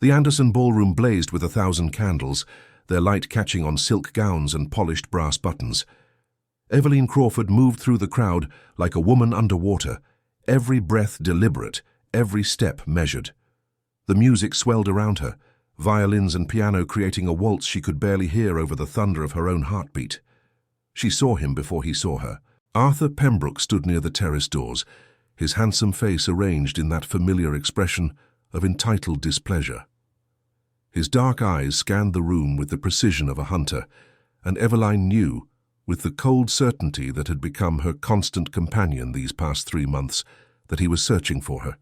The Anderson ballroom blazed with 1,000 candles, their light catching on silk gowns and polished brass buttons. Eveline Crawford moved through the crowd like a woman underwater, every breath deliberate, every step measured. The music swelled around her, violins and piano creating a waltz she could barely hear over the thunder of her own heartbeat. She saw him before he saw her. Arthur Pembroke stood near the terrace doors, his handsome face arranged in that familiar expression of entitled displeasure. His dark eyes scanned the room with the precision of a hunter, and Eveline knew, with the cold certainty that had become her constant companion these past 3 months, that he was searching for her.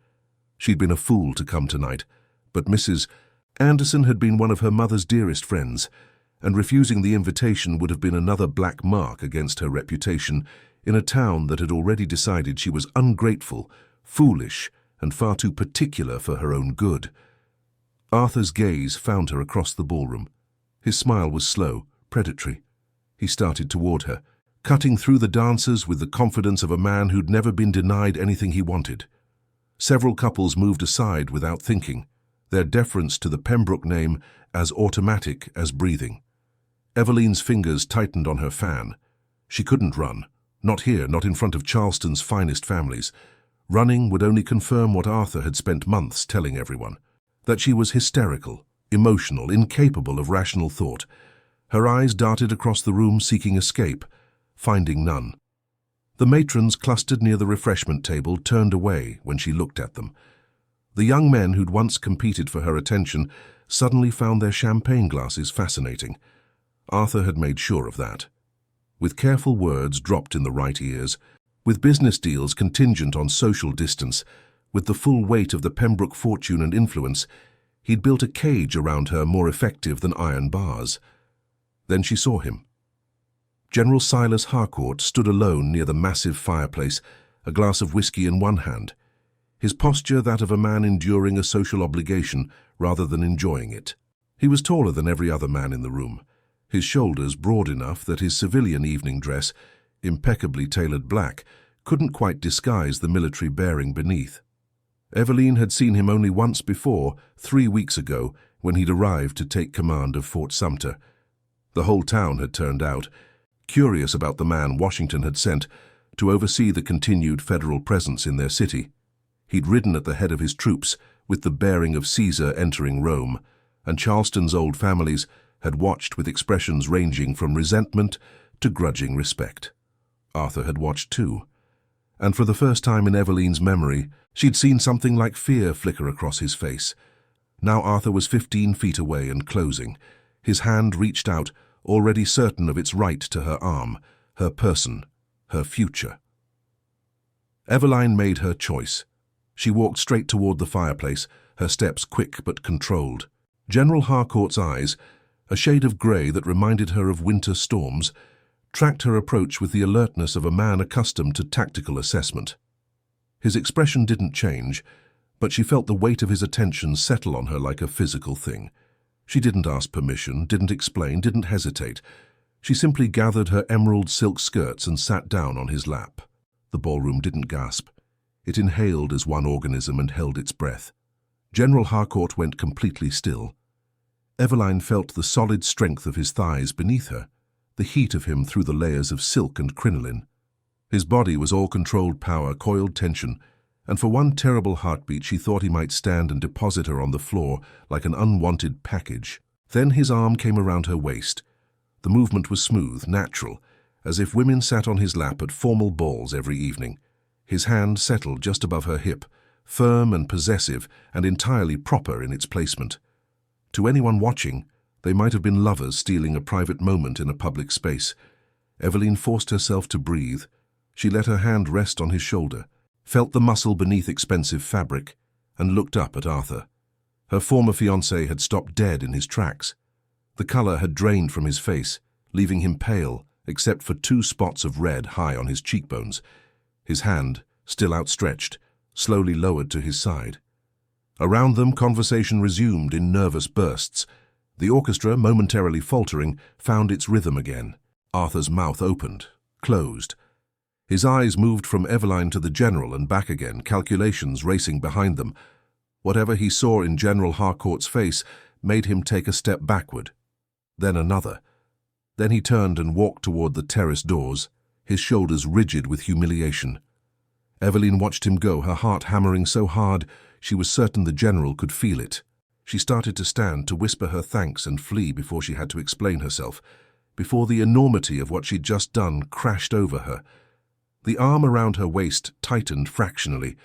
She'd been a fool to come tonight, but Mrs. Anderson had been one of her mother's dearest friends, and refusing the invitation would have been another black mark against her reputation in a town that had already decided she was ungrateful, foolish, and far too particular for her own good. Arthur's gaze found her across the ballroom. His smile was slow, predatory. He started toward her, cutting through the dancers with the confidence of a man who'd never been denied anything he wanted. Several couples moved aside without thinking, their deference to the Pembroke name as automatic as breathing. Eveline's fingers tightened on her fan. She couldn't run. Not here, not in front of Charleston's finest families. Running would only confirm what Arthur had spent months telling everyone, that she was hysterical, emotional, incapable of rational thought. Her eyes darted across the room seeking escape, finding none. The matrons clustered near the refreshment table turned away when she looked at them. The young men who'd once competed for her attention suddenly found their champagne glasses fascinating. Arthur had made sure of that. With careful words dropped in the right ears, with business deals contingent on social distance, with the full weight of the Pembroke fortune and influence, he'd built a cage around her more effective than iron bars. Then she saw him. General Silas Harcourt stood alone near the massive fireplace, a glass of whiskey in one hand, his posture that of a man enduring a social obligation rather than enjoying it. He was taller than every other man in the room, his shoulders broad enough that his civilian evening dress, impeccably tailored black, couldn't quite disguise the military bearing beneath. Eveline had seen him only once before, 3 weeks ago, when he'd arrived to take command of Fort Sumter. The whole town had turned out, curious about the man Washington had sent to oversee the continued federal presence in their city. He'd ridden at the head of his troops, with the bearing of Caesar entering Rome, and Charleston's old families had watched with expressions ranging from resentment to grudging respect. Arthur had watched too, and for the first time in Eveline's memory, she'd seen something like fear flicker across his face. Now Arthur was 15 feet away and closing. His hand reached out, already certain of its right to her arm, her person, her future. Eveline made her choice. She walked straight toward the fireplace, her steps quick but controlled. General Harcourt's eyes, a shade of grey that reminded her of winter storms, tracked her approach with the alertness of a man accustomed to tactical assessment. His expression didn't change, but she felt the weight of his attention settle on her like a physical thing. She didn't ask permission, didn't explain, didn't hesitate. She simply gathered her emerald silk skirts and sat down on his lap. The ballroom didn't gasp. It inhaled as one organism and held its breath. General Harcourt went completely still. Eveline felt the solid strength of his thighs beneath her, the heat of him through the layers of silk and crinoline. His body was all controlled power, coiled tension, and for one terrible heartbeat she thought he might stand and deposit her on the floor like an unwanted package. Then his arm came around her waist. The movement was smooth, natural, as if women sat on his lap at formal balls every evening. His hand settled just above her hip, firm and possessive and entirely proper in its placement. To anyone watching, they might have been lovers stealing a private moment in a public space. Eveline forced herself to breathe. She let her hand rest on his shoulder, felt the muscle beneath expensive fabric, and looked up at Arthur. Her former fiancé had stopped dead in his tracks. The color had drained from his face, leaving him pale, except for 2 spots of red high on his cheekbones. His hand, still outstretched, slowly lowered to his side. Around them, conversation resumed in nervous bursts. The orchestra, momentarily faltering, found its rhythm again. Arthur's mouth opened, closed. His eyes moved from Eveline to the general and back again, calculations racing behind them. Whatever he saw in General Harcourt's face made him take a step backward, then another. Then he turned and walked toward the terrace doors, his shoulders rigid with humiliation. Evelyn watched him go, her heart hammering so hard she was certain the general could feel it. She started to stand, to whisper her thanks and flee before she had to explain herself, before the enormity of what she'd just done crashed over her. The arm around her waist tightened fractionally.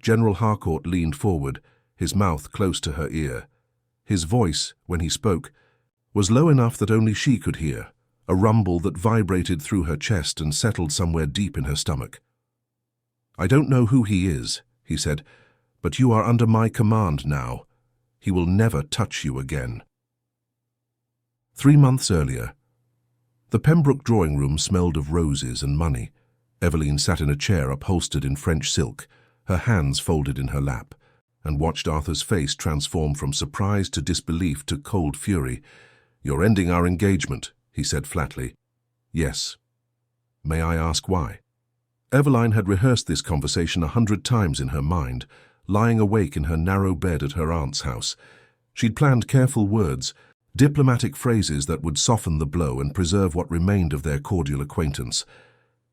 General Harcourt leaned forward, his mouth close to her ear. His voice, when he spoke, was low enough that only she could hear, a rumble that vibrated through her chest and settled somewhere deep in her stomach. "I don't know who he is," he said, "but you are under my command now. He will never touch you again." 3 months earlier. The Pembroke drawing room smelled of roses and money. Evelyn sat in a chair upholstered in French silk, her hands folded in her lap, and watched Arthur's face transform from surprise to disbelief to cold fury. "You're ending our engagement," he said flatly. "Yes." "May I ask why?" Eveline had rehearsed this conversation 100 times in her mind, lying awake in her narrow bed at her aunt's house. She'd planned careful words, diplomatic phrases that would soften the blow and preserve what remained of their cordial acquaintance.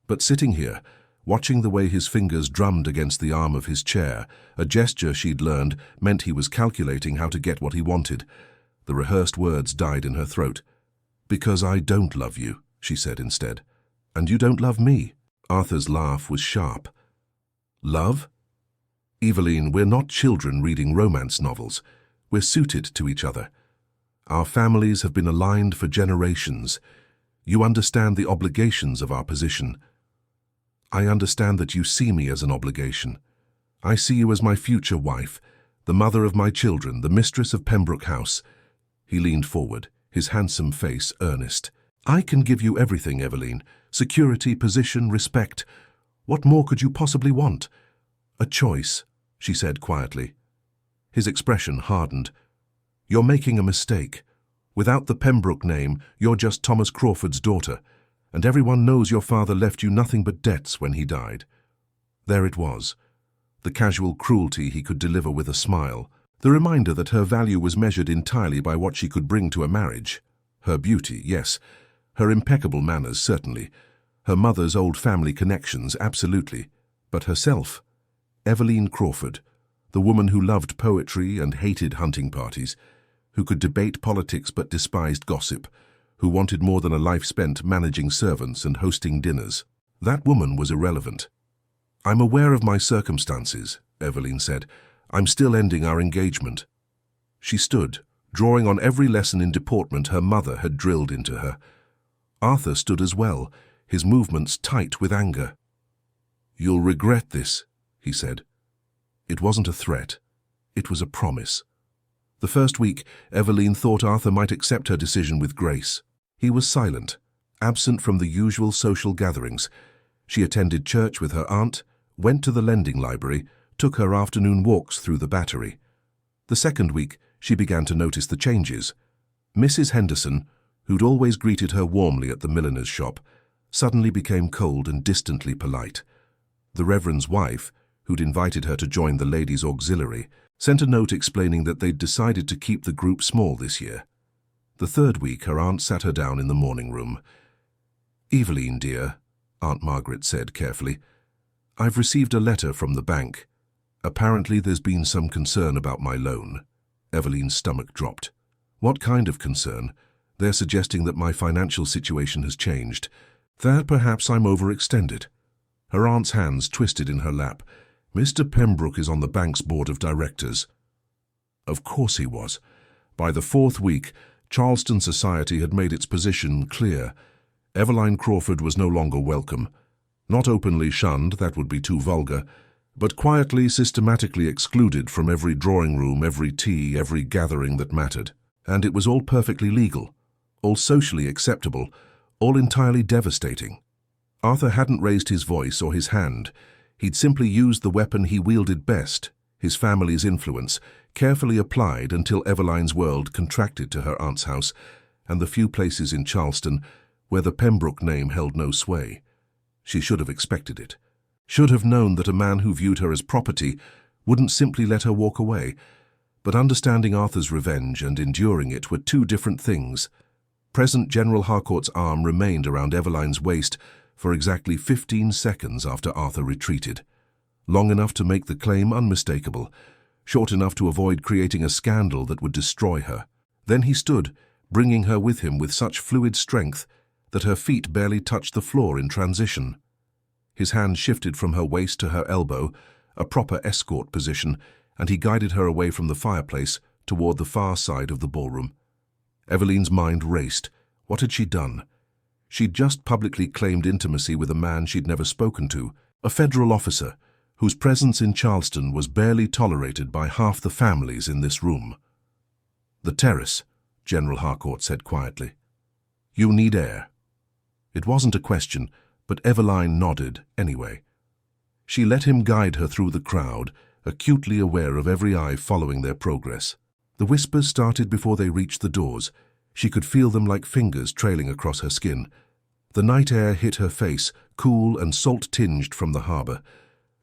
But sitting here, watching the way his fingers drummed against the arm of his chair, a gesture she'd learned meant he was calculating how to get what he wanted. The rehearsed words died in her throat. "Because I don't love you," she said instead. "And you don't love me." Arthur's laugh was sharp. "Love? Evelyn, we're not children reading romance novels. We're suited to each other. Our families have been aligned for generations. You understand the obligations of our position. I understand that you see me as an obligation. I see you as my future wife, the mother of my children, the mistress of Pembroke House." He leaned forward, his handsome face earnest. "I can give you everything, Evelyn. Security, position, respect. What more could you possibly want?" "A choice," she said quietly. His expression hardened. "You're making a mistake. Without the Pembroke name, you're just Thomas Crawford's daughter, and everyone knows your father left you nothing but debts when he died." There it was, the casual cruelty he could deliver with a smile, the reminder that her value was measured entirely by what she could bring to a marriage. Her beauty, yes. Her impeccable manners, certainly. Her mother's old family connections, absolutely. But herself, Evelyn Crawford, the woman who loved poetry and hated hunting parties, who could debate politics but despised gossip, who wanted more than a life spent managing servants and hosting dinners. That woman was irrelevant. "I'm aware of my circumstances," Evelyn said. "I'm still ending our engagement." She stood, drawing on every lesson in deportment her mother had drilled into her. Arthur stood as well, his movements tight with anger. "You'll regret this," he said. It wasn't a threat. It was a promise. The first week, Evelyn thought Arthur might accept her decision with grace. He was silent, absent from the usual social gatherings. She attended church with her aunt, went to the lending library, took her afternoon walks through the Battery. The second week, she began to notice the changes. Mrs. Henderson, who'd always greeted her warmly at the milliner's shop, suddenly became cold and distantly polite. The Reverend's wife, who'd invited her to join the ladies' auxiliary, sent a note explaining that they'd decided to keep the group small this year. The third week, her aunt sat her down in the morning room. "Evelyn, dear," Aunt Margaret said carefully, "I've received a letter from the bank. Apparently there's been some concern about my loan." Evelyn's stomach dropped. "What kind of concern?" "They're suggesting that my financial situation has changed, that perhaps I'm overextended." Her aunt's hands twisted in her lap. "Mr. Pembroke is on the bank's board of directors." Of course he was. By the fourth week, Charleston society had made its position clear. Evelyn Crawford was no longer welcome. Not openly shunned, that would be too vulgar, but quietly, systematically excluded from every drawing room, every tea, every gathering that mattered. And it was all perfectly legal, all socially acceptable, all entirely devastating. Arthur hadn't raised his voice or his hand. He'd simply used the weapon he wielded best, his family's influence, carefully applied until Evelyn's world contracted to her aunt's house and the few places in Charleston where the Pembroke name held no sway. She should have expected it. Should have known that a man who viewed her as property wouldn't simply let her walk away. But understanding Arthur's revenge and enduring it were two different things. Present General Harcourt's arm remained around Eveline's waist for exactly 15 seconds after Arthur retreated. Long enough to make the claim unmistakable, short enough to avoid creating a scandal that would destroy her. Then he stood, bringing her with him with such fluid strength that her feet barely touched the floor in transition. His hand shifted from her waist to her elbow, a proper escort position, and he guided her away from the fireplace toward the far side of the ballroom. Eveline's mind raced. What had she done? She'd just publicly claimed intimacy with a man she'd never spoken to, a federal officer, whose presence in Charleston was barely tolerated by half the families in this room. "The terrace," General Harcourt said quietly. "You need air." It wasn't a question, but Eveline nodded anyway. She let him guide her through the crowd, acutely aware of every eye following their progress. The whispers started before they reached the doors. She could feel them like fingers trailing across her skin. The night air hit her face, cool and salt-tinged from the harbor.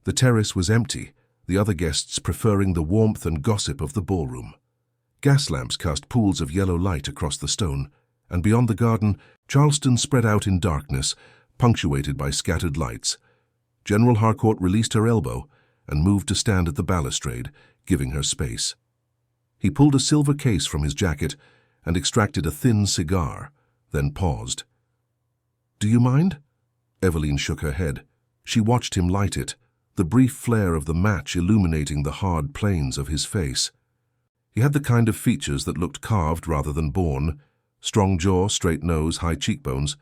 The terrace was empty, the other guests preferring the warmth and gossip of the ballroom. Gas lamps cast pools of yellow light across the stone, and beyond the garden, Charleston spread out in darkness, punctuated by scattered lights. General Harcourt released her elbow and moved to stand at the balustrade, giving her space. He pulled a silver case from his jacket and extracted a thin cigar, then paused. "Do you mind?" Eveline shook her head. She watched him light it, the brief flare of the match illuminating the hard planes of his face. He had the kind of features that looked carved rather than born: strong jaw, straight nose, high cheekbones.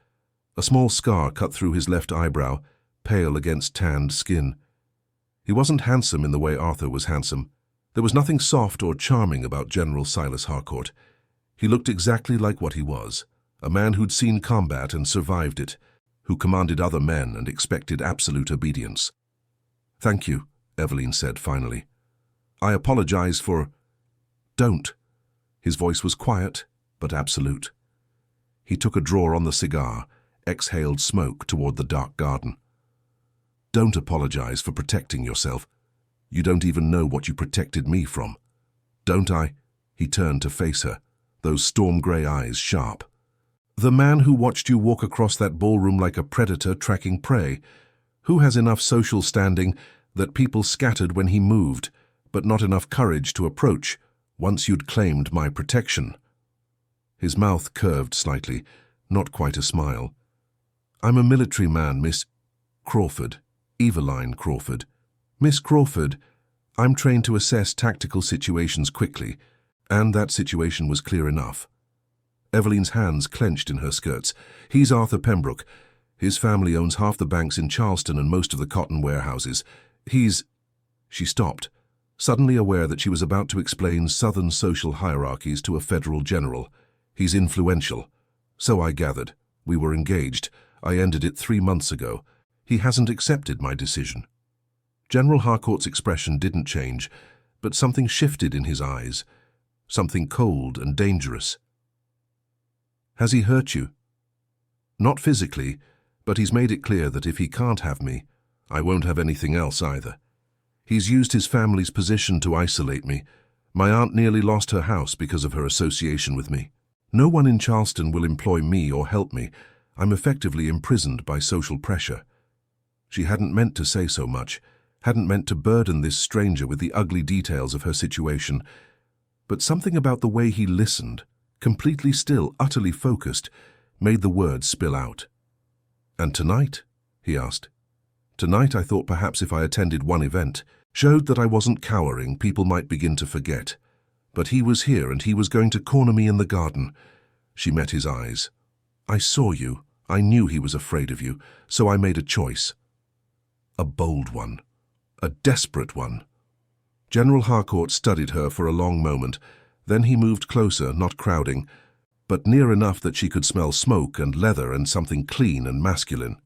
A small scar cut through his left eyebrow, pale against tanned skin. He wasn't handsome in the way Arthur was handsome. There was nothing soft or charming about General Silas Harcourt. He looked exactly like what he was, a man who'd seen combat and survived it, who commanded other men and expected absolute obedience. "Thank you," Eveline said finally. "I apologize for—" "Don't." His voice was quiet, but absolute. He took a draw on the cigar, exhaled smoke toward the dark garden. "Don't apologize for protecting yourself. You don't even know what you protected me from." "Don't I?" He turned to face her, those storm-gray eyes sharp. "The man who watched you walk across that ballroom like a predator tracking prey, who has enough social standing that people scattered when he moved, but not enough courage to approach once you'd claimed my protection." His mouth curved slightly, not quite a smile. "I'm a military man, Miss Crawford, Eveline Crawford. Miss Crawford, I'm trained to assess tactical situations quickly, and that situation was clear enough." Eveline's hands clenched in her skirts. "He's Arthur Pembroke. His family owns half the banks in Charleston and most of the cotton warehouses. He's—" She stopped, suddenly aware that she was about to explain Southern social hierarchies to a federal general. "He's influential. So I gathered. We were engaged. I ended it 3 months ago. He hasn't accepted my decision." General Harcourt's expression didn't change, but something shifted in his eyes, something cold and dangerous. "Has he hurt you?" "Not physically, but he's made it clear that if he can't have me, I won't have anything else either. He's used his family's position to isolate me. My aunt nearly lost her house because of her association with me. No one in Charleston will employ me or help me. I'm effectively imprisoned by social pressure." She hadn't meant to say so much, hadn't meant to burden this stranger with the ugly details of her situation, but something about the way he listened, completely still, utterly focused, made the words spill out. "And tonight?" he asked. "Tonight I thought perhaps if I attended one event, showed that I wasn't cowering, people might begin to forget. But he was here and he was going to corner me in the garden." She met his eyes. "I saw you. I knew he was afraid of you, so I made a choice. A bold one. A desperate one." General Harcourt studied her for a long moment. Then he moved closer, not crowding, but near enough that she could smell smoke and leather and something clean and masculine.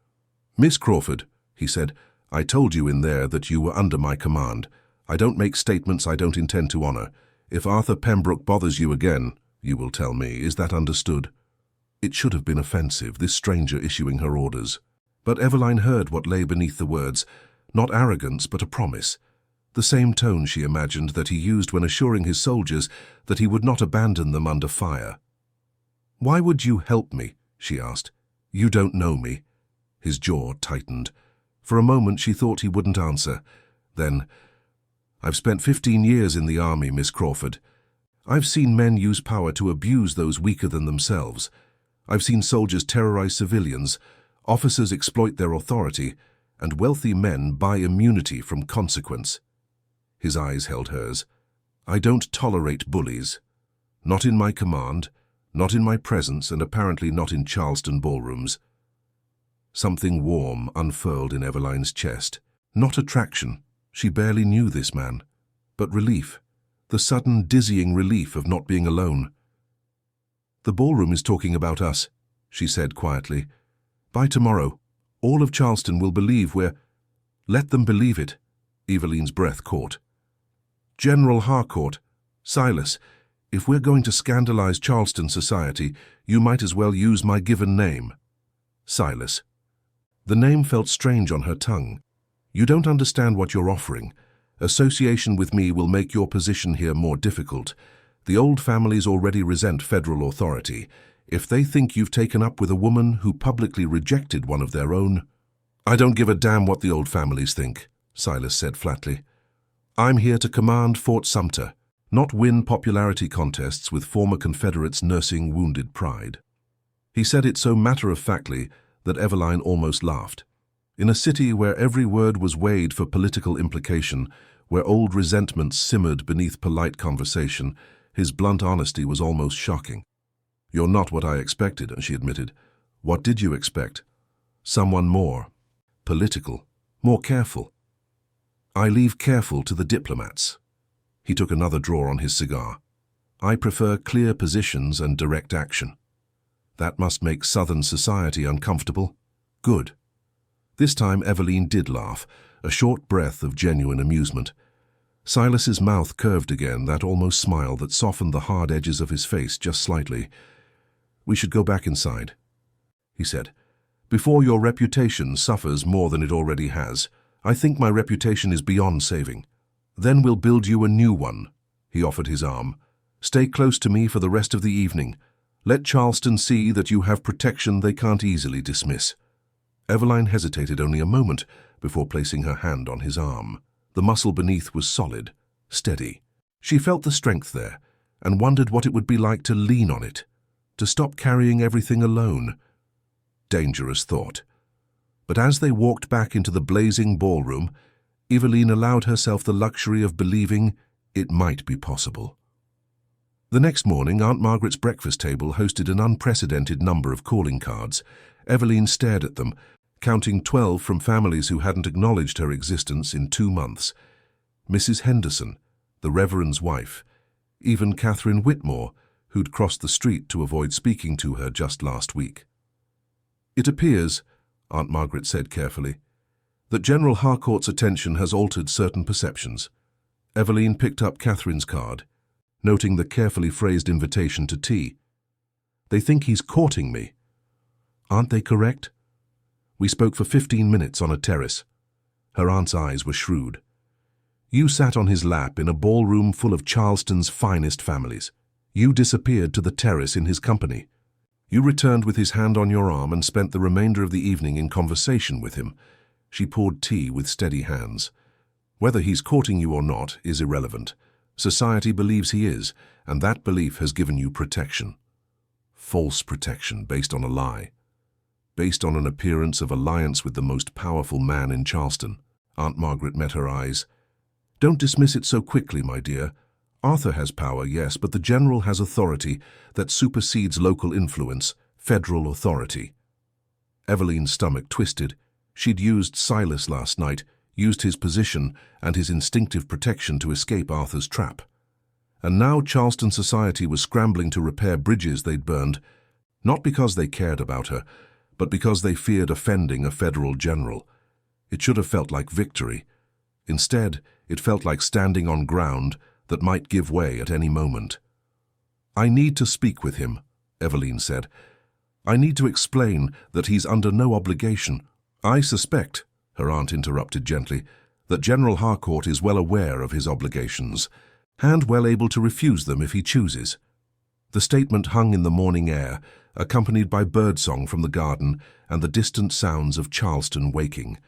"Miss Crawford," he said, "I told you in there that you were under my command. I don't make statements I don't intend to honor. If Arthur Pembroke bothers you again, you will tell me. Is that understood?" It should have been offensive, this stranger issuing her orders. But Eveline heard what lay beneath the words, not arrogance but a promise. the same tone she imagined that he used when assuring his soldiers that he would not abandon them under fire. "Why would you help me?" she asked. "You don't know me." His jaw tightened. For a moment she thought he wouldn't answer. Then, "I've spent 15 years in the army, Miss Crawford. I've seen men use power to abuse those weaker than themselves. I've seen soldiers terrorize civilians, officers exploit their authority, and wealthy men buy immunity from consequence." His eyes held hers. "I don't tolerate bullies. Not in my command, not in my presence, and apparently not in Charleston ballrooms." Something warm unfurled in Eveline's chest. Not attraction, she barely knew this man, but relief, the sudden dizzying relief of not being alone. "The ballroom is talking about us," she said quietly. "By tomorrow, all of Charleston will believe we're—" "Let them believe it," Eveline's breath caught. "General Harcourt, Silas, if we're going to scandalize Charleston society, you might as well use my given name." Silas. The name felt strange on her tongue. "You don't understand what you're offering. Association with me will make your position here more difficult. The old families already resent federal authority. If they think you've taken up with a woman who publicly rejected one of their own—" "I don't give a damn what the old families think," Silas said flatly. "I'm here to command Fort Sumter, not win popularity contests with former Confederates nursing wounded pride." He said it so matter-of-factly that Eveline almost laughed. In a city where every word was weighed for political implication, where old resentments simmered beneath polite conversation, his blunt honesty was almost shocking. "You're not what I expected," she admitted. "What did you expect?" "Someone more political, more careful." "I leave careful to the diplomats." He took another draw on his cigar. "I prefer clear positions and direct action." "That must make Southern society uncomfortable." "Good." This time Eveline did laugh, a short breath of genuine amusement. Silas's mouth curved again, that almost smile that softened the hard edges of his face just slightly. "We should go back inside," he said. "Before your reputation suffers more than it already has. I think my reputation is beyond saving. Then we'll build you a new one." He offered his arm. "Stay close to me for the rest of the evening. Let Charleston see that you have protection they can't easily dismiss." Eveline hesitated only a moment before placing her hand on his arm. The muscle beneath was solid, steady. She felt the strength there, and wondered what it would be like to lean on it, to stop carrying everything alone. Dangerous thought. But as they walked back into the blazing ballroom, Eveline allowed herself the luxury of believing it might be possible. The next morning, Aunt Margaret's breakfast table hosted an unprecedented number of calling cards. Eveline stared at them, counting 12 from families who hadn't acknowledged her existence in 2 months. Mrs. Henderson, the Reverend's wife, even Catherine Whitmore, who'd crossed the street to avoid speaking to her just last week. "It appears," Aunt Margaret said carefully, "that General Harcourt's attention has altered certain perceptions." Eveline picked up Catherine's card, noting the carefully phrased invitation to tea. "They think he's courting me. Aren't they correct?" "We spoke for 15 minutes on a terrace." Her aunt's eyes were shrewd. "You sat on his lap in a ballroom full of Charleston's finest families. You disappeared to the terrace in his company. You returned with his hand on your arm and spent the remainder of the evening in conversation with him." She poured tea with steady hands. "Whether he's courting you or not is irrelevant. Society believes he is, and that belief has given you protection. False protection based on a lie. Based on an appearance of alliance with the most powerful man in Charleston." Aunt Margaret met her eyes. "Don't dismiss it so quickly, my dear. Arthur has power, yes, but the general has authority that supersedes local influence, federal authority." Eveline's stomach twisted. She'd used Silas last night, used his position and his instinctive protection to escape Arthur's trap. And now Charleston society was scrambling to repair bridges they'd burned, not because they cared about her, but because they feared offending a federal general. It should have felt like victory. Instead, it felt like standing on ground that might give way at any moment. "I need to speak with him," Eveline said. "I need to explain that he's under no obligation." "I suspect," her aunt interrupted gently, that General Harcourt is well aware of his obligations, and well able to refuse them if he chooses. The statement hung in the morning air, accompanied by birdsong from the garden and the distant sounds of Charleston waking.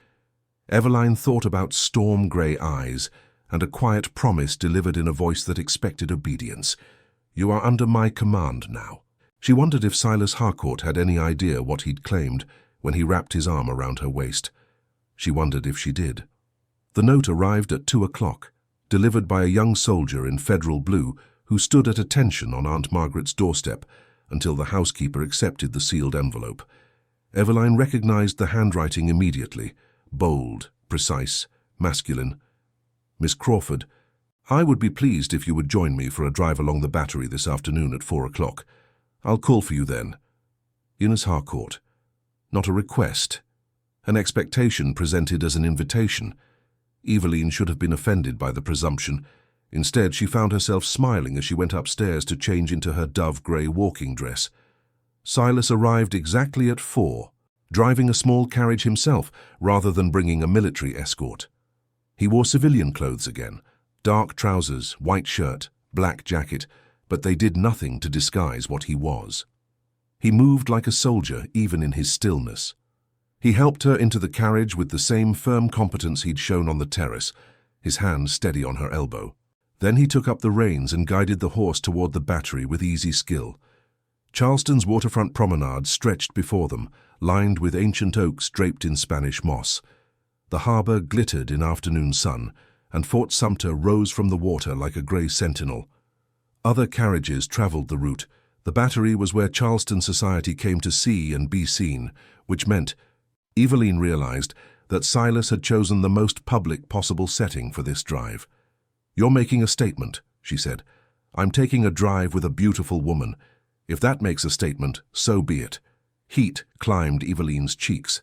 Eveline thought about storm-grey eyes and a quiet promise delivered in a voice that expected obedience. "You are under my command now." She wondered if Silas Harcourt had any idea what he'd claimed when he wrapped his arm around her waist. She wondered if she did. The note arrived at 2 o'clock, delivered by a young soldier in federal blue who stood at attention on Aunt Margaret's doorstep until the housekeeper accepted the sealed envelope. Eveline recognized the handwriting immediately, bold, precise, masculine. "Miss Crawford, I would be pleased if you would join me for a drive along the Battery this afternoon at 4 o'clock. I'll call for you then. Eunice Harcourt." Not a request. An expectation presented as an invitation. Eveline should have been offended by the presumption. Instead, she found herself smiling as she went upstairs to change into her dove-grey walking dress. Silas arrived exactly at 4, driving a small carriage himself rather than bringing a military escort. He wore civilian clothes again, dark trousers, white shirt, black jacket, but they did nothing to disguise what he was. He moved like a soldier, even in his stillness. He helped her into the carriage with the same firm competence he'd shown on the terrace, his hand steady on her elbow. Then he took up the reins and guided the horse toward the Battery with easy skill. Charleston's waterfront promenade stretched before them, lined with ancient oaks draped in Spanish moss. The harbor glittered in afternoon sun, and Fort Sumter rose from the water like a grey sentinel. Other carriages traveled the route. The Battery was where Charleston society came to see and be seen, which meant Eveline realized that Silas had chosen the most public possible setting for this drive. "You're making a statement," she said. "I'm taking a drive with a beautiful woman. If that makes a statement, so be it." Heat climbed Eveline's cheeks.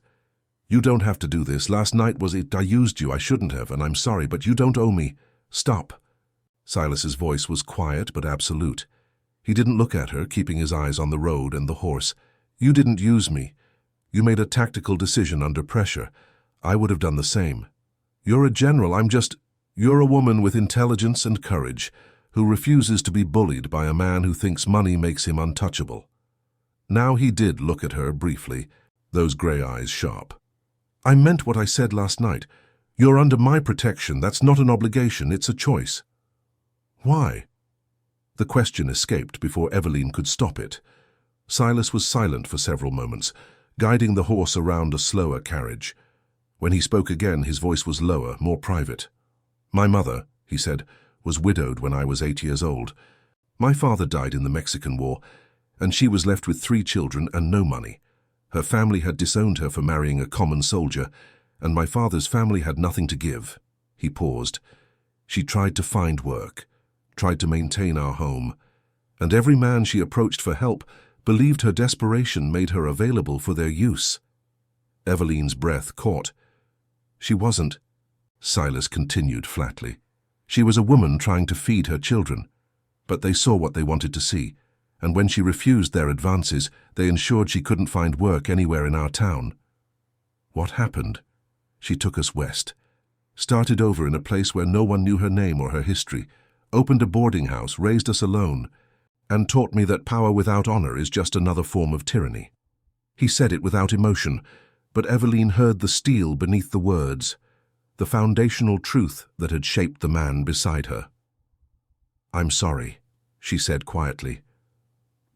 "You don't have to do this. Last night was it. I used you. I shouldn't have, and I'm sorry, but you don't owe me. Stop." Silas's voice was quiet but absolute. He didn't look at her, keeping his eyes on the road and the horse. "You didn't use me. You made a tactical decision under pressure. I would have done the same. You're a general. You're a woman with intelligence and courage, who refuses to be bullied by a man who thinks money makes him untouchable." Now he did look at her briefly, those grey eyes sharp. "I meant what I said last night. You're under my protection. That's not an obligation, it's a choice." "Why?" The question escaped before Eveline could stop it. Silas was silent for several moments, guiding the horse around a slower carriage. When he spoke again, his voice was lower, more private. "My mother," he said, "was widowed when I was 8 years old. My father died in the Mexican War, and she was left with 3 children and no money. Her family had disowned her for marrying a common soldier, and my father's family had nothing to give." He paused. "She tried to find work, tried to maintain our home, and every man she approached for help believed her desperation made her available for their use." Eveline's breath caught. "She wasn't," Silas continued flatly. "She was a woman trying to feed her children, but they saw what they wanted to see, and when she refused their advances, they ensured she couldn't find work anywhere in our town. What happened? She took us west, started over in a place where no one knew her name or her history, opened a boarding house, raised us alone, and taught me that power without honor is just another form of tyranny." He said it without emotion, but Eveline heard the steel beneath the words, the foundational truth that had shaped the man beside her. "I'm sorry," she said quietly.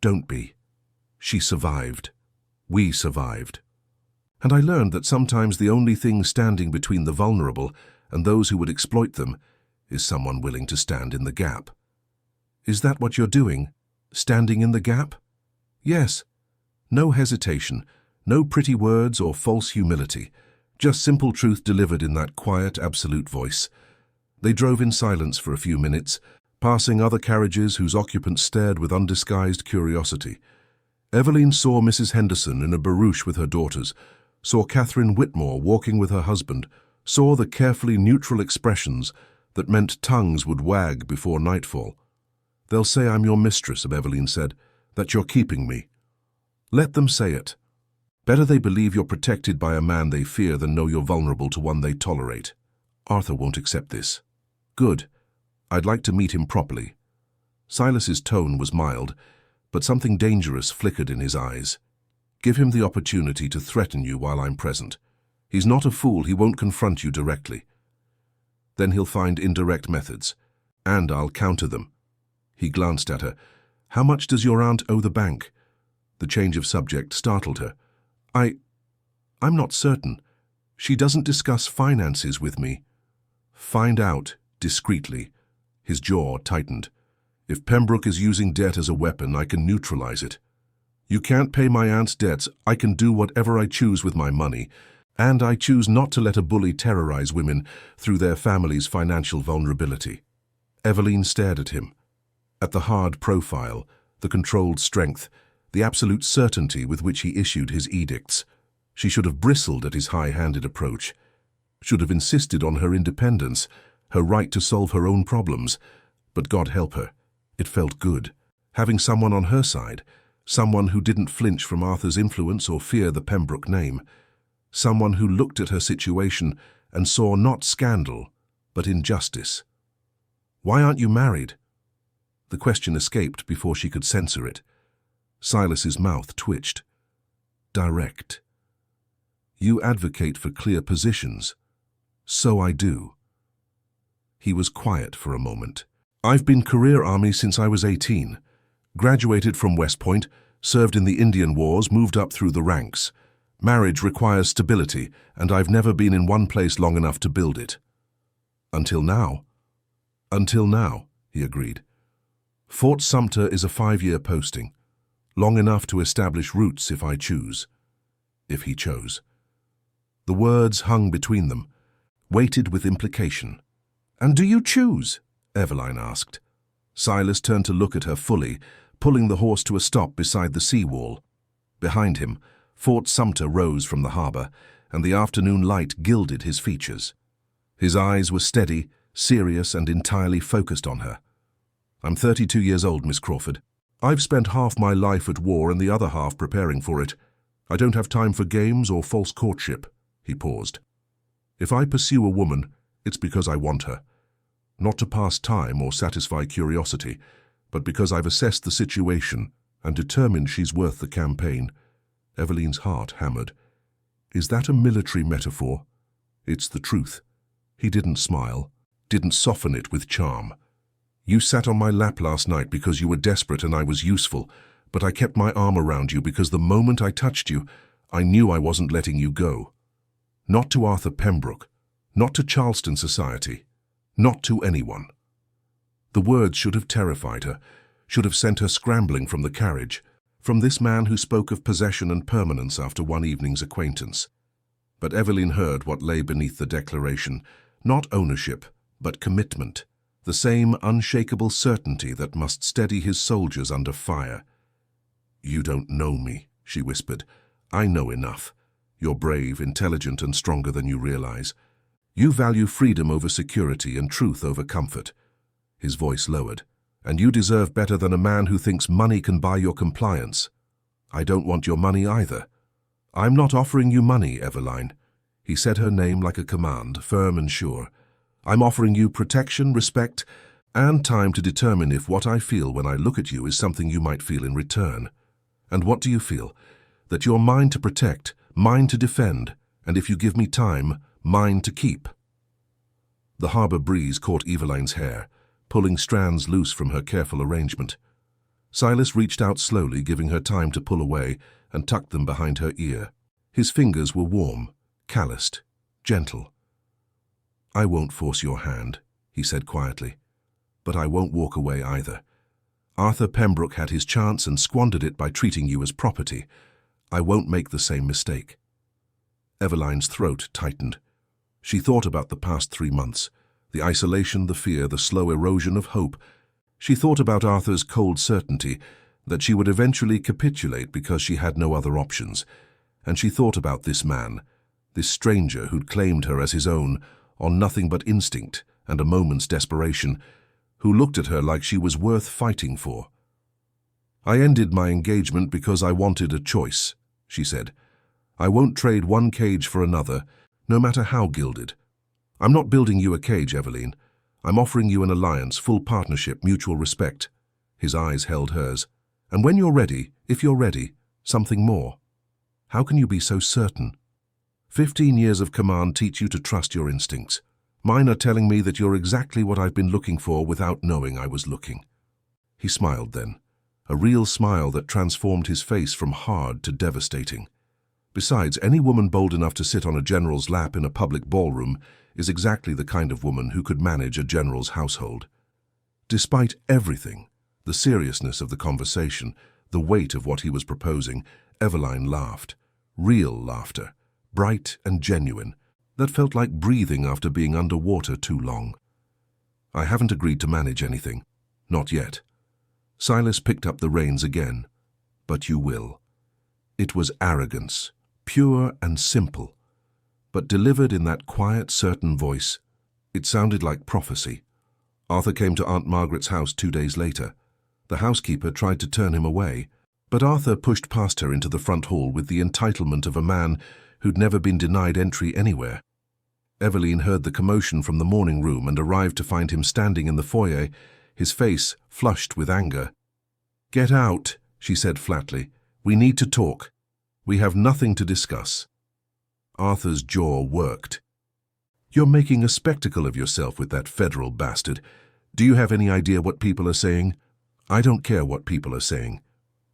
"Don't be. She survived. We survived. And I learned that sometimes the only thing standing between the vulnerable and those who would exploit them is someone willing to stand in the gap." "Is that what you're doing? Standing in the gap?" "Yes. No hesitation, no pretty words or false humility, just simple truth delivered in that quiet, absolute voice." They drove in silence for a few minutes, passing other carriages whose occupants stared with undisguised curiosity. Eveline saw Mrs. Henderson in a barouche with her daughters, saw Catherine Whitmore walking with her husband, saw the carefully neutral expressions that meant tongues would wag before nightfall. "They'll say I'm your mistress," Eveline said, "that you're keeping me. Let them say it. Better they believe you're protected by a man they fear than know you're vulnerable to one they tolerate." Arthur won't accept this. Good. I'd like to meet him properly. Silas's tone was mild, but something dangerous flickered in his eyes. Give him the opportunity to threaten you while I'm present. He's not a fool, he won't confront you directly. Then he'll find indirect methods, and I'll counter them. He glanced at her. How much does your aunt owe the bank? The change of subject startled her. I'm not certain. She doesn't discuss finances with me. Find out, discreetly. His jaw tightened. If Pembroke is using debt as a weapon, I can neutralize it. You can't pay my aunt's debts. I can do whatever I choose with my money, and I choose not to let a bully terrorize women through their family's financial vulnerability. Eveline stared at him. At the hard profile, the controlled strength, the absolute certainty with which he issued his edicts. She should have bristled at his high-handed approach, should have insisted on her independence, her right to solve her own problems. But God help her, it felt good, having someone on her side, someone who didn't flinch from Arthur's influence or fear the Pembroke name, someone who looked at her situation and saw not scandal, but injustice. Why aren't you married? The question escaped before she could censor it. Silas's mouth twitched. Direct. You advocate for clear positions. So I do. He was quiet for a moment. I've been career Army since I was 18. Graduated from West Point, served in the Indian Wars, moved up through the ranks. Marriage requires stability, and I've never been in one place long enough to build it. Until now. Until now, he agreed. Fort Sumter is a 5-year posting, long enough to establish roots if I choose. If he chose. The words hung between them, weighted with implication. And do you choose? Eveline asked. Silas turned to look at her fully, pulling the horse to a stop beside the seawall. Behind him, Fort Sumter rose from the harbor, and the afternoon light gilded his features. His eyes were steady, serious, and entirely focused on her. I'm 32 years old, Miss Crawford. I've spent half my life at war and the other half preparing for it. I don't have time for games or false courtship. He paused. If I pursue a woman, it's because I want her. Not to pass time or satisfy curiosity, but because I've assessed the situation and determined she's worth the campaign. Eveline's heart hammered. Is that a military metaphor? It's the truth. He didn't smile, didn't soften it with charm. You sat on my lap last night because you were desperate and I was useful, but I kept my arm around you because the moment I touched you, I knew I wasn't letting you go. Not to Arthur Pembroke, not to Charleston society, not to anyone. The words should have terrified her, should have sent her scrambling from the carriage, from this man who spoke of possession and permanence after one evening's acquaintance. But Eveline heard what lay beneath the declaration, not ownership, but commitment, the same unshakable certainty that must steady his soldiers under fire. You don't know me, she whispered. I know enough. You're brave, intelligent, and stronger than you realize. You value freedom over security and truth over comfort. His voice lowered. And you deserve better than a man who thinks money can buy your compliance. I don't want your money either. I'm not offering you money, Eveline. He said her name like a command, firm and sure. I'm offering you protection, respect, and time to determine if what I feel when I look at you is something you might feel in return. And what do you feel? That you're mine to protect, mine to defend, and if you give me time, mine to keep. The harbor breeze caught Eveline's hair, pulling strands loose from her careful arrangement. Silas reached out slowly, giving her time to pull away, and tucked them behind her ear. His fingers were warm, calloused, gentle. I won't force your hand, he said quietly, but I won't walk away either. Arthur Pembroke had his chance and squandered it by treating you as property. I won't make the same mistake. Eveline's throat tightened. She thought about the past 3 months, the isolation, the fear, the slow erosion of hope. She thought about Arthur's cold certainty that she would eventually capitulate because she had no other options. And she thought about this man, this stranger who'd claimed her as his own on nothing but instinct and a moment's desperation, who looked at her like she was worth fighting for. I ended my engagement because I wanted a choice, she said. I won't trade one cage for another, no matter how gilded. I'm not building you a cage, Eveline. I'm offering you an alliance, full partnership, mutual respect. His eyes held hers. And when you're ready, if you're ready, something more. How can you be so certain? 15 years of command teach you to trust your instincts. Mine are telling me that you're exactly what I've been looking for without knowing I was looking. He smiled then, a real smile that transformed his face from hard to devastating. Besides, any woman bold enough to sit on a general's lap in a public ballroom is exactly the kind of woman who could manage a general's household. Despite everything, the seriousness of the conversation, the weight of what he was proposing, Eveline laughed. Real laughter, bright and genuine, that felt like breathing after being underwater too long. I haven't agreed to manage anything. Not yet. Silas picked up the reins again. But you will. It was arrogance, pure and simple, but delivered in that quiet, certain voice. It sounded like prophecy. Arthur came to Aunt Margaret's house 2 days later. The housekeeper tried to turn him away, but Arthur pushed past her into the front hall with the entitlement of a man who'd never been denied entry anywhere. Eveline heard the commotion from the morning room and arrived to find him standing in the foyer, his face flushed with anger. "Get out," she said flatly. "We need to talk. We have nothing to discuss." Arthur's jaw worked. "You're making a spectacle of yourself with that federal bastard. Do you have any idea what people are saying? I don't care what people are saying.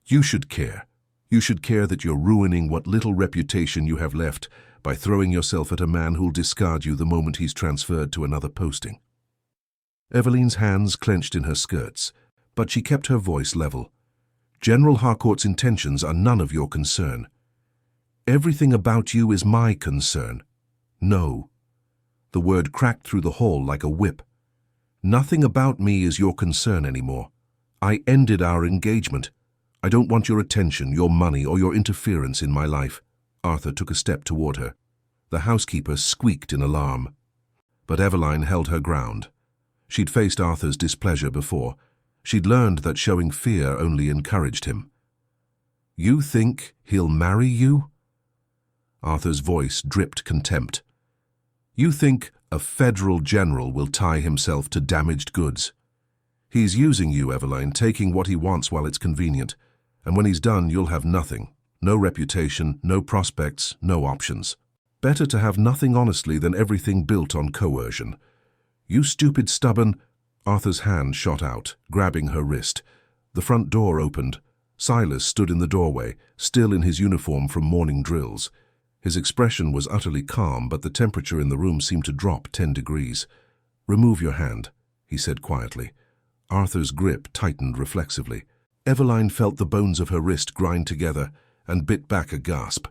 You should care. You should care that you're ruining what little reputation you have left by throwing yourself at a man who'll discard you the moment he's transferred to another posting." Eveline's hands clenched in her skirts, but she kept her voice level. "General Harcourt's intentions are none of your concern. Everything about you is my concern." "No." The word cracked through the hall like a whip. "Nothing about me is your concern anymore. I ended our engagement. I don't want your attention, your money, or your interference in my life." Arthur took a step toward her. The housekeeper squeaked in alarm. But Eveline held her ground. She'd faced Arthur's displeasure before. She'd learned that showing fear only encouraged him. "You think he'll marry you?" Arthur's voice dripped contempt. "You think a federal general will tie himself to damaged goods? He's using you, Eveline, taking what he wants while it's convenient. And when he's done, you'll have nothing. No reputation, no prospects, no options. Better to have nothing honestly than everything built on coercion. You stupid, stubborn—" Arthur's hand shot out, grabbing her wrist. The front door opened. Silas stood in the doorway, still in his uniform from morning drills. His expression was utterly calm, but the temperature in the room seemed to drop 10 degrees. "Remove your hand," he said quietly. Arthur's grip tightened reflexively. Eveline felt the bones of her wrist grind together and bit back a gasp.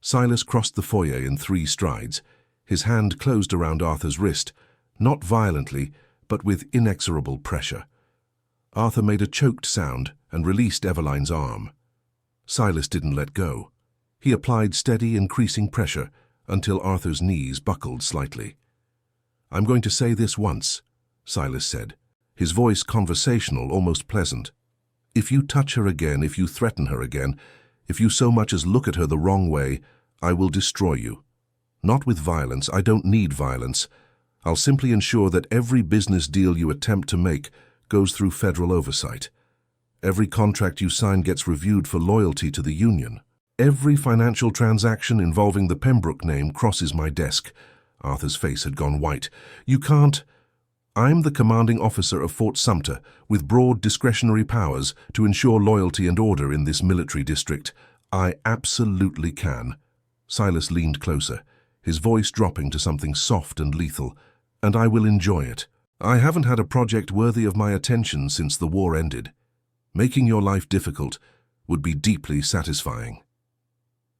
Silas crossed the foyer in 3 strides. His hand closed around Arthur's wrist, not violently, but with inexorable pressure. Arthur made a choked sound and released Eveline's arm. Silas didn't let go. He applied steady, increasing pressure until Arthur's knees buckled slightly. "I'm going to say this once," Silas said, his voice conversational, almost pleasant. "If you touch her again, if you threaten her again, if you so much as look at her the wrong way, I will destroy you. Not with violence. I don't need violence. I'll simply ensure that every business deal you attempt to make goes through federal oversight. Every contract you sign gets reviewed for loyalty to the Union. Every financial transaction involving the Pembroke name crosses my desk." Arthur's face had gone white. "You can't—" "I'm the commanding officer of Fort Sumter, with broad discretionary powers to ensure loyalty and order in this military district. I absolutely can." Silas leaned closer, his voice dropping to something soft and lethal. "And I will enjoy it. I haven't had a project worthy of my attention since the war ended. Making your life difficult would be deeply satisfying."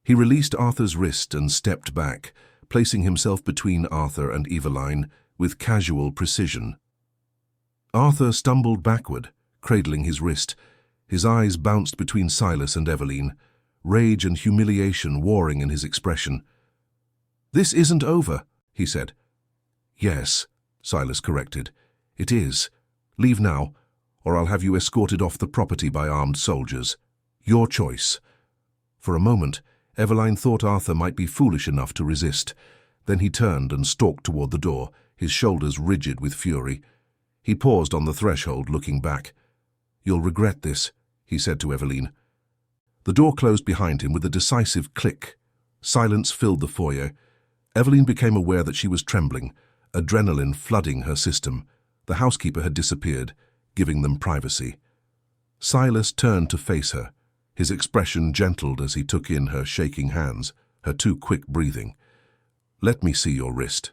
He released Arthur's wrist and stepped back, placing himself between Arthur and Eveline with casual precision. Arthur stumbled backward, cradling his wrist. His eyes bounced between Silas and Eveline, rage and humiliation warring in his expression. "This isn't over," he said. "Yes," Silas corrected. "It is. Leave now, or I'll have you escorted off the property by armed soldiers. Your choice." For a moment, Eveline thought Arthur might be foolish enough to resist. Then he turned and stalked toward the door, his shoulders rigid with fury. He paused on the threshold, looking back. "You'll regret this," he said to Eveline. The door closed behind him with a decisive click. Silence filled the foyer. Eveline became aware that she was trembling, adrenaline flooding her system. The housekeeper had disappeared, giving them privacy. Silas turned to face her. His expression gentled as he took in her shaking hands, her too quick breathing. "Let me see your wrist."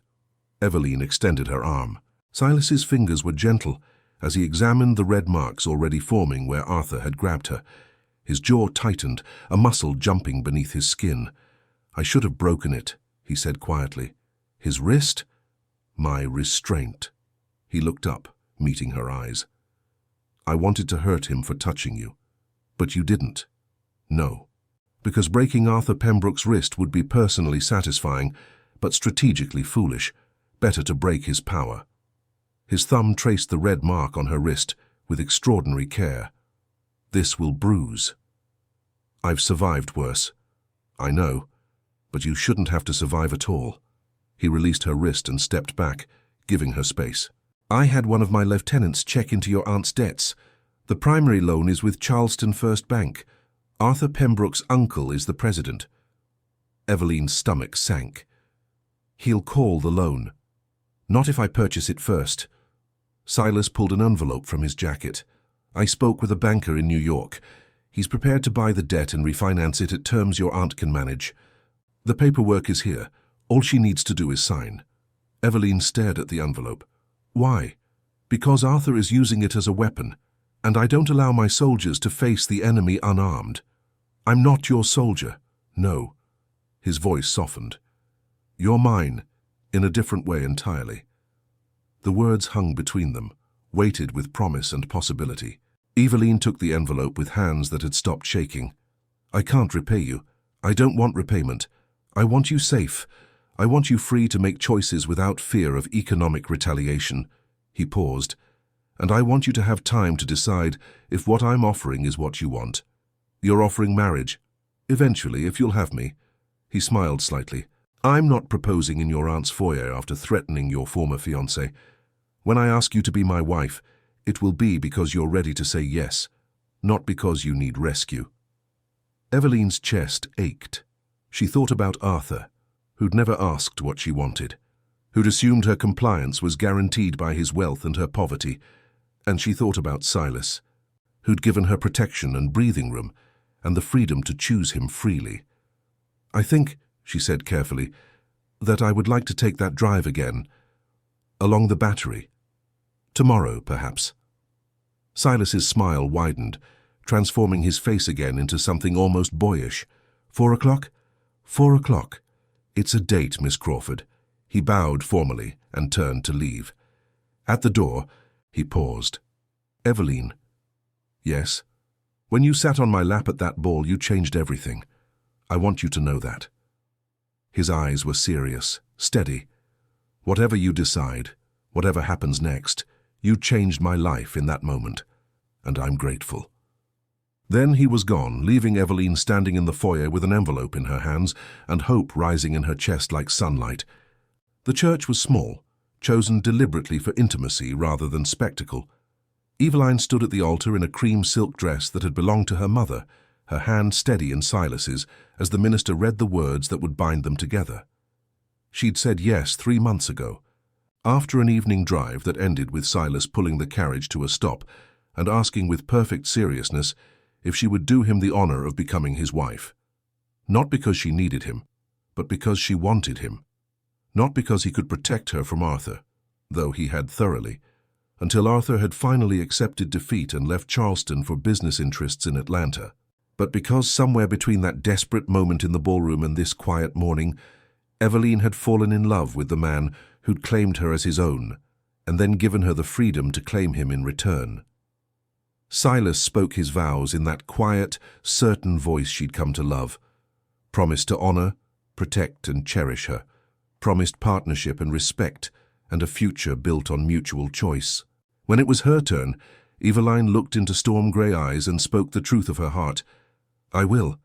Eveline extended her arm. Silas's fingers were gentle as he examined the red marks already forming where Arthur had grabbed her. His jaw tightened, a muscle jumping beneath his skin. "I should have broken it," he said quietly. "His wrist?" "My restraint." He looked up, meeting her eyes. "I wanted to hurt him for touching you, but you didn't." "No." "Because breaking Arthur Pembroke's wrist would be personally satisfying, but strategically foolish. Better to break his power." His thumb traced the red mark on her wrist with extraordinary care. "This will bruise." "I've survived worse." "I know, but you shouldn't have to survive at all." He released her wrist and stepped back, giving her space. "I had one of my lieutenants check into your aunt's debts. The primary loan is with Charleston First Bank. Arthur Pembroke's uncle is the president." Eveline's stomach sank. "He'll call the loan." "Not if I purchase it first." Silas pulled an envelope from his jacket. "I spoke with a banker in New York. He's prepared to buy the debt and refinance it at terms your aunt can manage. The paperwork is here. All she needs to do is sign." Eveline stared at the envelope. "Why?" "Because Arthur is using it as a weapon, and I don't allow my soldiers to face the enemy unarmed." "I'm not your soldier." "No." His voice softened. "You're mine, in a different way entirely." The words hung between them, weighted with promise and possibility. Eveline took the envelope with hands that had stopped shaking. "I can't repay you. I don't want repayment. I want you safe. I want you free to make choices without fear of economic retaliation." He paused. "And I want you to have time to decide if what I'm offering is what you want. You're offering marriage. Eventually, if you'll have me." He smiled slightly. "I'm not proposing in your aunt's foyer after threatening your former fiancé. When I ask you to be my wife, it will be because you're ready to say yes, not because you need rescue." Eveline's chest ached. She thought about Arthur, who'd never asked what she wanted, who'd assumed her compliance was guaranteed by his wealth and her poverty, and she thought about Silas, who'd given her protection and breathing room and the freedom to choose him freely. "I think," she said carefully, "that I would like to take that drive again, along the Battery. Tomorrow, perhaps." Silas's smile widened, transforming his face again into something almost boyish. "4 o'clock?" "4 o'clock. It's a date, Miss Crawford." He bowed formally and turned to leave. At the door, he paused. "Eveline." "Yes?" "When you sat on my lap at that ball, you changed everything. I want you to know that." His eyes were serious, steady. "Whatever you decide, whatever happens next, you changed my life in that moment, and I'm grateful." Then he was gone, leaving Eveline standing in the foyer with an envelope in her hands and hope rising in her chest like sunlight. The church was small, chosen deliberately for intimacy rather than spectacle. Eveline stood at the altar in a cream silk dress that had belonged to her mother, her hand steady in Silas's as the minister read the words that would bind them together. She'd said yes 3 months ago, after an evening drive that ended with Silas pulling the carriage to a stop and asking with perfect seriousness if she would do him the honor of becoming his wife. Not because she needed him, but because she wanted him. Not because he could protect her from Arthur, though he had thoroughly, until Arthur had finally accepted defeat and left Charleston for business interests in Atlanta, but because somewhere between that desperate moment in the ballroom and this quiet morning, Eveline had fallen in love with the man who'd claimed her as his own, and then given her the freedom to claim him in return. Silas spoke his vows in that quiet, certain voice she'd come to love, promised to honor, protect, and cherish her, promised partnership and respect, and a future built on mutual choice. When it was her turn, Eveline looked into storm-grey eyes and spoke the truth of her heart. "I will."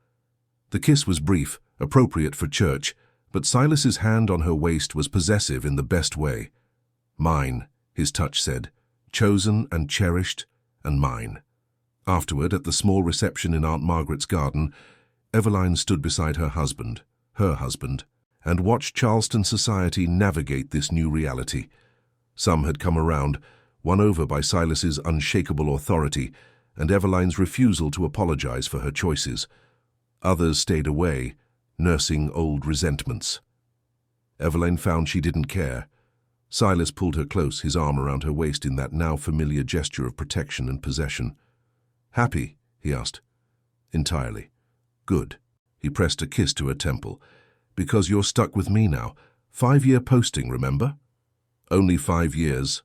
The kiss was brief, appropriate for church, But Silas's hand on her waist was possessive in the best way. Mine, his touch said, chosen and cherished, and mine. Afterward, at the small reception in Aunt Margaret's garden, Eveline stood beside her husband, and watched Charleston society navigate this new reality. Some had come around, won over by Silas's unshakable authority and Eveline's refusal to apologize for her choices. Others stayed away, nursing old resentments. Eveline found she didn't care. Silas pulled her close, his arm around her waist in that now familiar gesture of protection and possession. "Happy?" he asked. "Entirely." "Good." He pressed a kiss to her temple. "Because you're stuck with me now. 5-year posting, remember?" "Only 5 years.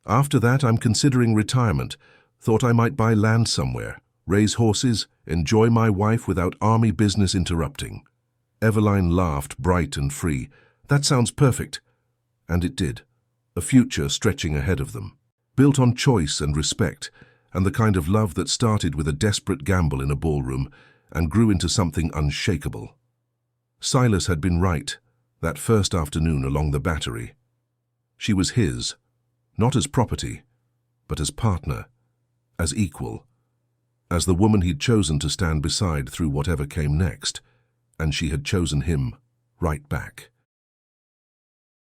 After that, I'm considering retirement. Thought I might buy land somewhere, raise horses, enjoy my wife without army business interrupting." Eveline laughed, bright and free. "That sounds perfect." And it did. A future stretching ahead of them, built on choice and respect, and the kind of love that started with a desperate gamble in a ballroom and grew into something unshakable. Silas had been right, that first afternoon along the Battery. She was his, not as property, but as partner, as equal, as the woman he'd chosen to stand beside through whatever came next, and she had chosen him right back.